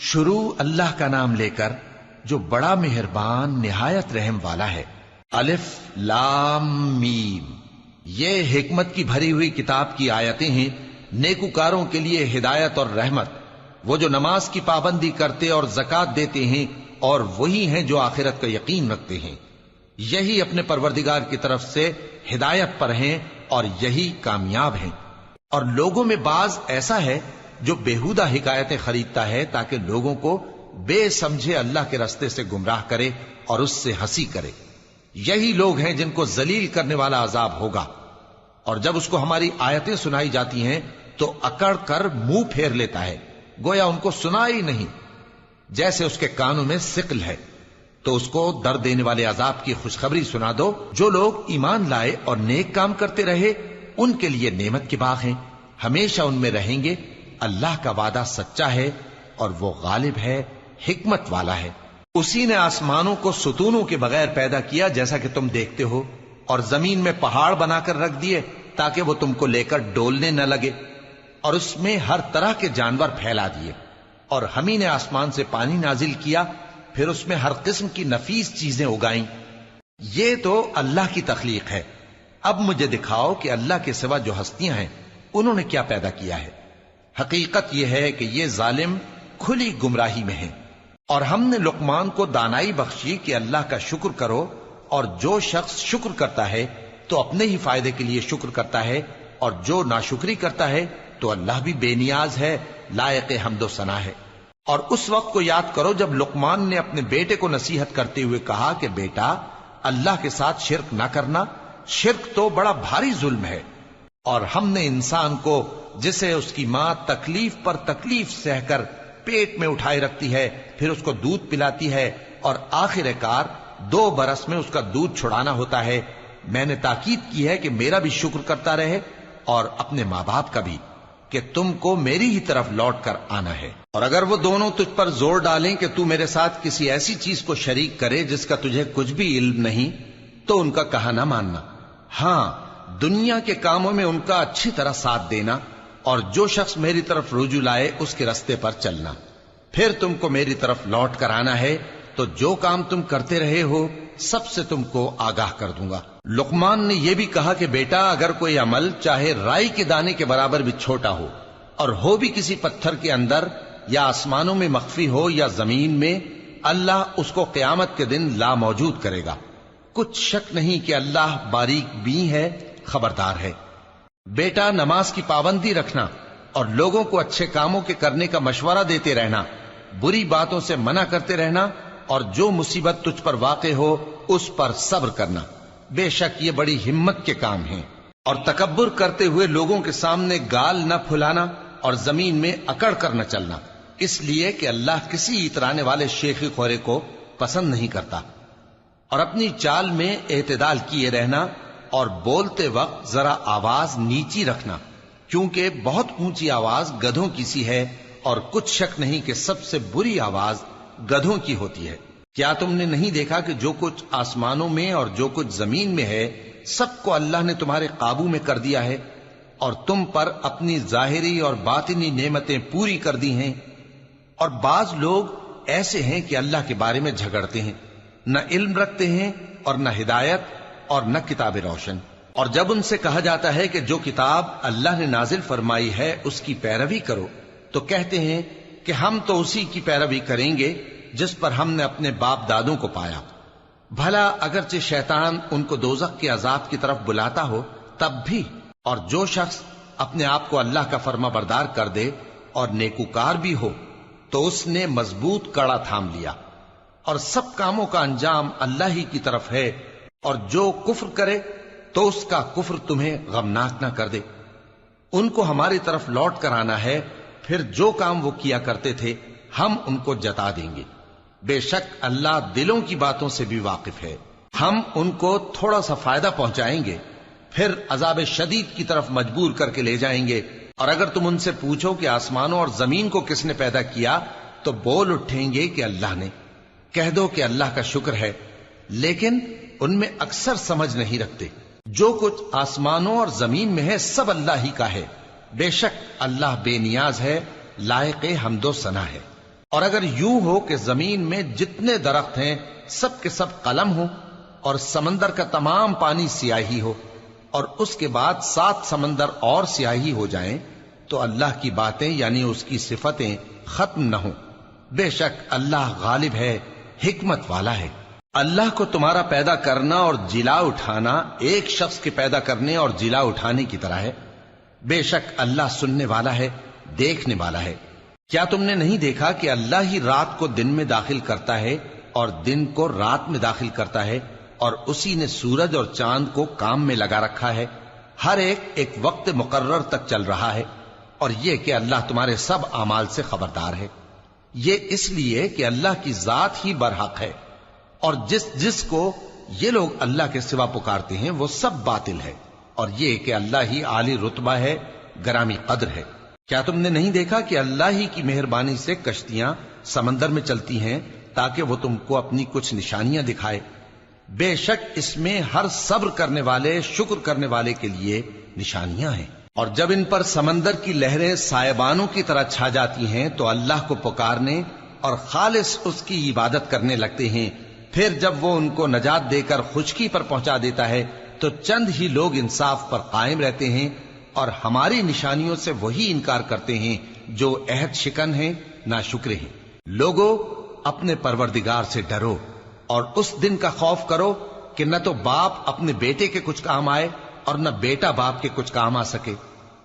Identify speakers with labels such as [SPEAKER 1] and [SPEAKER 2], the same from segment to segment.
[SPEAKER 1] شروع اللہ کا نام لے کر جو بڑا مہربان نہایت رحم والا ہے۔ الف لام میم، یہ حکمت کی بھری ہوئی کتاب کی آیتیں ہیں، نیکوکاروں کے لیے ہدایت اور رحمت، وہ جو نماز کی پابندی کرتے اور زکوٰۃ دیتے ہیں، اور وہی ہیں جو آخرت کا یقین رکھتے ہیں، یہی اپنے پروردگار کی طرف سے ہدایت پر ہیں اور یہی کامیاب ہیں۔ اور لوگوں میں بعض ایسا ہے جو بیہودہ حکایتیں خریدتا ہے تاکہ لوگوں کو بے سمجھے اللہ کے رستے سے گمراہ کرے اور اس سے ہنسی کرے، یہی لوگ ہیں جن کو ذلیل کرنے والا عذاب ہوگا۔ اور جب اس کو ہماری آیتیں سنائی جاتی ہیں تو اکڑ کر منہ پھیر لیتا ہے، گویا ان کو سنا ہی نہیں، جیسے اس کے کانوں میں ثقل ہے۔ تو اس کو درد دینے والے عذاب کی خوشخبری سنا دو۔ جو لوگ ایمان لائے اور نیک کام کرتے رہے ان کے لیے نعمت کے باغ ہیں، ہمیشہ ان میں رہیں گے۔ اللہ کا وعدہ سچا ہے اور وہ غالب ہے، حکمت والا ہے۔ اسی نے آسمانوں کو ستونوں کے بغیر پیدا کیا جیسا کہ تم دیکھتے ہو، اور زمین میں پہاڑ بنا کر رکھ دیے تاکہ وہ تم کو لے کر ڈولنے نہ لگے، اور اس میں ہر طرح کے جانور پھیلا دیے۔ اور ہم ہی نے آسمان سے پانی نازل کیا، پھر اس میں ہر قسم کی نفیس چیزیں اگائیں۔ یہ تو اللہ کی تخلیق ہے۔ اب مجھے دکھاؤ کہ اللہ کے سوا جو ہستیاں ہیں انہوں نے کیا پیدا کیا ہے۔ حقیقت یہ ہے کہ یہ ظالم کھلی گمراہی میں ہیں۔ اور ہم نے لقمان کو دانائی بخشی کہ اللہ کا شکر کرو، اور جو شخص شکر کرتا ہے تو اپنے ہی فائدے کے لیے شکر کرتا ہے، اور جو ناشکری کرتا ہے تو اللہ بھی بے نیاز ہے، لائق حمد و ثنا ہے۔ اور اس وقت کو یاد کرو جب لقمان نے اپنے بیٹے کو نصیحت کرتے ہوئے کہا کہ بیٹا، اللہ کے ساتھ شرک نہ کرنا، شرک تو بڑا بھاری ظلم ہے۔ اور ہم نے انسان کو جسے اس کی ماں تکلیف پر تکلیف سہ کر پیٹ میں اٹھائے رکھتی ہے، پھر اس کو دودھ پلاتی ہے، اور آخر کار 2 برس میں اس کا دودھ چھڑانا ہوتا ہے، میں نے تاکید کی ہے کہ میرا بھی شکر کرتا رہے اور اپنے ماں باپ کا بھی، کہ تم کو میری ہی طرف لوٹ کر آنا ہے۔ اور اگر وہ دونوں تجھ پر زور ڈالیں کہ تو میرے ساتھ کسی ایسی چیز کو شریک کرے جس کا تجھے کچھ بھی علم نہیں، تو ان کا کہا نہ ماننا۔ ہاں، دنیا کے کاموں میں ان کا اچھی طرح ساتھ دینا، اور جو شخص میری طرف رجوع لائے اس کے رستے پر چلنا۔ پھر تم کو میری طرف لوٹ کر آنا ہے، تو جو کام تم کرتے رہے ہو سب سے تم کو آگاہ کر دوں گا۔ لقمان نے یہ بھی کہا کہ بیٹا، اگر کوئی عمل چاہے رائی کے دانے کے برابر بھی چھوٹا ہو، اور ہو بھی کسی پتھر کے اندر یا آسمانوں میں مخفی ہو یا زمین میں، اللہ اس کو قیامت کے دن لا موجود کرے گا۔ کچھ شک نہیں کہ اللہ باریک بین ہے، خبردار ہے۔ بیٹا، نماز کی پابندی رکھنا اور لوگوں کو اچھے کاموں کے کرنے کا مشورہ دیتے رہنا، بری باتوں سے منع کرتے رہنا، اور جو مصیبت تجھ پر واقع ہو اس پر صبر کرنا، بے شک یہ بڑی ہمت کے کام ہیں۔ اور تکبر کرتے ہوئے لوگوں کے سامنے گال نہ پھلانا اور زمین میں اکڑ کر نہ چلنا، اس لیے کہ اللہ کسی اترانے والے شیخی خورے کو پسند نہیں کرتا۔ اور اپنی چال میں اعتدال کیے رہنا، اور بولتے وقت ذرا آواز نیچی رکھنا، کیونکہ بہت اونچی آواز گدھوں کی سی ہے، اور کچھ شک نہیں کہ سب سے بری آواز گدھوں کی ہوتی ہے۔ کیا تم نے نہیں دیکھا کہ جو کچھ آسمانوں میں اور جو کچھ زمین میں ہے سب کو اللہ نے تمہارے قابو میں کر دیا ہے، اور تم پر اپنی ظاہری اور باطنی نعمتیں پوری کر دی ہیں۔ اور بعض لوگ ایسے ہیں کہ اللہ کے بارے میں جھگڑتے ہیں، نہ علم رکھتے ہیں اور نہ ہدایت اور نہ کتاب روشن۔ اور جب ان سے کہا جاتا ہے کہ جو کتاب اللہ نے نازل فرمائی ہے اس کی پیروی کرو، تو کہتے ہیں کہ ہم تو اسی کی پیروی کریں گے جس پر ہم نے اپنے باپ دادوں کو پایا۔ بھلا اگرچہ شیطان ان کو دوزخ کے عذاب کی طرف بلاتا ہو تب بھی۔ اور جو شخص اپنے آپ کو اللہ کا فرما بردار کر دے اور نیکوکار بھی ہو تو اس نے مضبوط کڑا تھام لیا، اور سب کاموں کا انجام اللہ ہی کی طرف ہے۔ اور جو کفر کرے تو اس کا کفر تمہیں غمناک نہ کر دے۔ ان کو ہماری طرف لوٹ کر آنا ہے، پھر جو کام وہ کیا کرتے تھے ہم ان کو جتا دیں گے۔ بے شک اللہ دلوں کی باتوں سے بھی واقف ہے۔ ہم ان کو تھوڑا سا فائدہ پہنچائیں گے، پھر عذاب شدید کی طرف مجبور کر کے لے جائیں گے۔ اور اگر تم ان سے پوچھو کہ آسمانوں اور زمین کو کس نے پیدا کیا، تو بول اٹھیں گے کہ اللہ نے۔ کہہ دو کہ اللہ کا شکر ہے، لیکن ان میں اکثر سمجھ نہیں رکھتے۔ جو کچھ آسمانوں اور زمین میں ہے سب اللہ ہی کا ہے، بے شک اللہ بے نیاز ہے، لائق حمد و ثنا ہے۔ اور اگر یوں ہو کہ زمین میں جتنے درخت ہیں سب کے سب قلم ہو اور سمندر کا تمام پانی سیاہی ہو اور اس کے بعد 7 سمندر اور سیاہی ہو جائیں تو اللہ کی باتیں یعنی اس کی صفتیں ختم نہ ہوں. بے شک اللہ غالب ہے، حکمت والا ہے. اللہ کو تمہارا پیدا کرنا اور جلا اٹھانا ایک شخص کے پیدا کرنے اور جلا اٹھانے کی طرح ہے. بے شک اللہ سننے والا ہے، دیکھنے والا ہے. کیا تم نے نہیں دیکھا کہ اللہ ہی رات کو دن میں داخل کرتا ہے اور دن کو رات میں داخل کرتا ہے، اور اسی نے سورج اور چاند کو کام میں لگا رکھا ہے، ہر ایک وقت مقرر تک چل رہا ہے. اور یہ کہ اللہ تمہارے سب اعمال سے خبردار ہے. یہ اس لیے کہ اللہ کی ذات ہی برحق ہے، اور جس کو یہ لوگ اللہ کے سوا پکارتے ہیں وہ سب باطل ہے. اور یہ کہ اللہ ہی عالی رتبہ ہے، گرامی قدر ہے. کیا تم نے نہیں دیکھا کہ اللہ ہی کی مہربانی سے کشتیاں سمندر میں چلتی ہیں تاکہ وہ تم کو اپنی کچھ نشانیاں دکھائے؟ بے شک اس میں ہر صبر کرنے والے، شکر کرنے والے کے لیے نشانیاں ہیں. اور جب ان پر سمندر کی لہریں سائبانوں کی طرح چھا جاتی ہیں تو اللہ کو پکارنے اور خالص اس کی عبادت کرنے لگتے ہیں. پھر جب وہ ان کو نجات دے کر خشکی پر پہنچا دیتا ہے تو چند ہی لوگ انصاف پر قائم رہتے ہیں، اور ہماری نشانیوں سے وہی انکار کرتے ہیں جو عہد شکن ہیں، ناشکرے ہیں. لوگو اپنے پروردگار سے ڈرو اور اس دن کا خوف کرو کہ نہ تو باپ اپنے بیٹے کے کچھ کام آئے اور نہ بیٹا باپ کے کچھ کام آ سکے.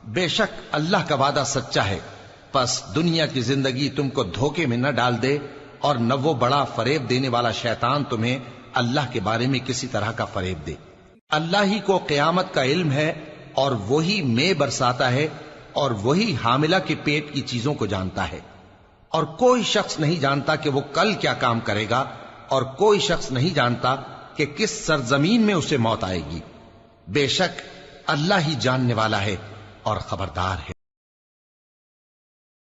[SPEAKER 1] بے شک اللہ کا وعدہ سچا ہے. پس دنیا کی زندگی تم کو دھوکے میں نہ ڈال دے، اور نہ وہ بڑا فریب دینے والا شیطان تمہیں اللہ کے بارے میں کسی طرح کا فریب دے. اللہ ہی کو قیامت کا علم ہے، اور وہی میں برساتا ہے، اور وہی حاملہ کے پیٹ کی چیزوں کو جانتا ہے. اور کوئی شخص نہیں جانتا کہ وہ کل کیا کام کرے گا، اور کوئی شخص نہیں جانتا کہ کس سرزمین میں اسے موت آئے گی. بے شک اللہ ہی جاننے والا ہے اور خبردار ہے.